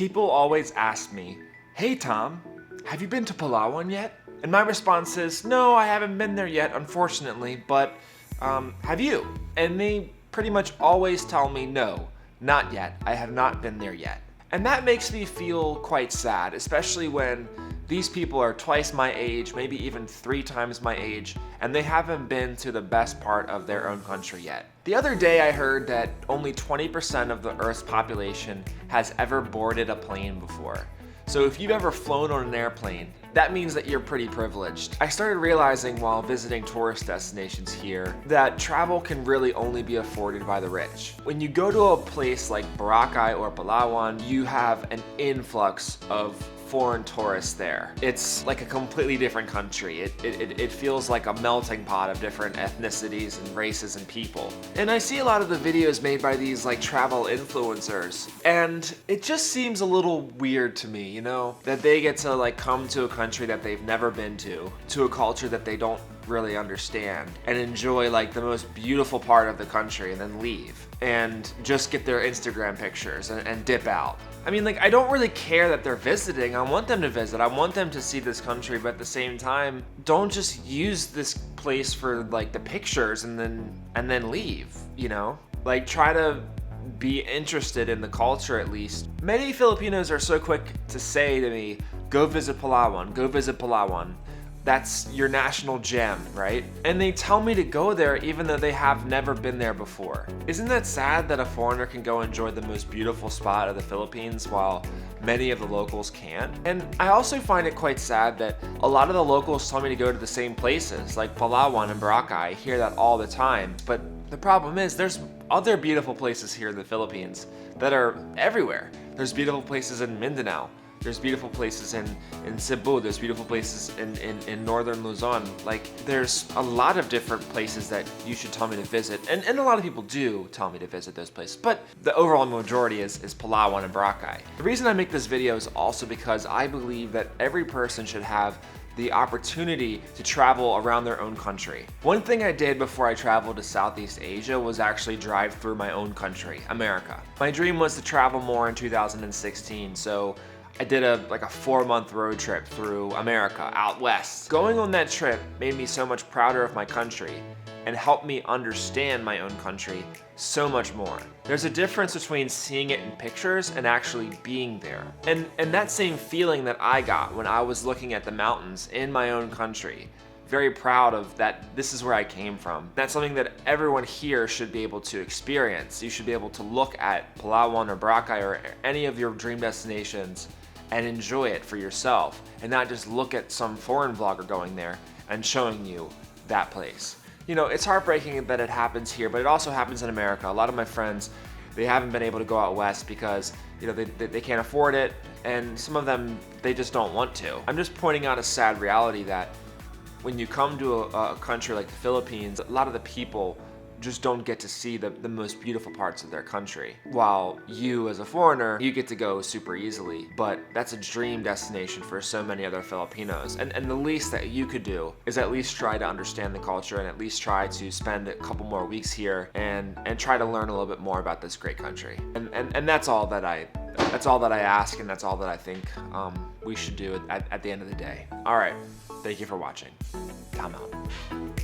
People always ask me, "Hey Tom, have you been to Palawan yet?" And my response is, "No, I haven't been there yet, unfortunately, but have you?" And they pretty much always tell me, "No, not yet. I have not been there yet." And that makes me feel quite sad, especially when these people are twice my age, maybe even 3 times my age, and they haven't been to the best part of their own country yet. The other day I heard that only 20% of the Earth's population has ever boarded a plane before. So if you've ever flown on an airplane, that means that you're pretty privileged. I started realizing while visiting tourist destinations here that travel can really only be afforded by the rich. When you go to a place like Boracay or Palawan, you have an influx of foreign tourists there. It's like a completely different country. It feels like a melting pot of different ethnicities and races and people. And I see a lot of the videos made by these like travel influencers, and it just seems a little weird to me, you know, that they get to like come to a country that they've never been to a culture that they don't really understand, and enjoy like the most beautiful part of the country and then leave and just get their Instagram pictures and dip out. I mean, like, I don't really care that they're visiting. I want them to visit. I want them to see this country, but at the same time, don't just use this place for like the pictures and then leave, you know? Like, try to be interested in the culture at least. Many Filipinos are so quick to say to me, "Go visit Palawan, go visit Palawan. That's your national gem, right?" And they tell me to go there even though they have never been there before. Isn't that sad that a foreigner can go enjoy the most beautiful spot of the Philippines while many of the locals can't? And I also find it quite sad that a lot of the locals tell me to go to the same places, like Palawan and Boracay. I hear that all the time. But the problem is there's other beautiful places here in the Philippines that are everywhere. There's beautiful places in Mindanao. There's beautiful places in Cebu. There's beautiful places in northern Luzon. Like, there's a lot of different places that you should tell me to visit. And a lot of people do tell me to visit those places. But the overall majority is Palawan and Boracay. The reason I make this video is also because I believe that every person should have the opportunity to travel around their own country. One thing I did before I traveled to Southeast Asia was actually drive through my own country, America. My dream was to travel more in 2016, so I did a 4-month road trip through America, out west. Going on that trip made me so much prouder of my country and helped me understand my own country so much more. There's a difference between seeing it in pictures and actually being there. And that same feeling that I got when I was looking at the mountains in my own country, very proud of that, this is where I came from. That's something that everyone here should be able to experience. You should be able to look at Palawan or Boracay or any of your dream destinations and enjoy it for yourself, and not just look at some foreign vlogger going there and showing you that place. You know, it's heartbreaking that it happens here, but it also happens in America. A lot of my friends, they haven't been able to go out west because, you know, they can't afford it, and some of them, they just don't want to. I'm just pointing out a sad reality that when you come to a country like the Philippines, a lot of the people just don't get to see the most beautiful parts of their country. While you as a foreigner, you get to go super easily, but that's a dream destination for so many other Filipinos. And the least that you could do is at least try to understand the culture and at least try to spend a couple more weeks here and try to learn a little bit more about this great country. And that's all that I ask, and that's all that I think we should do at the end of the day. All right, thank you for watching. Tom out.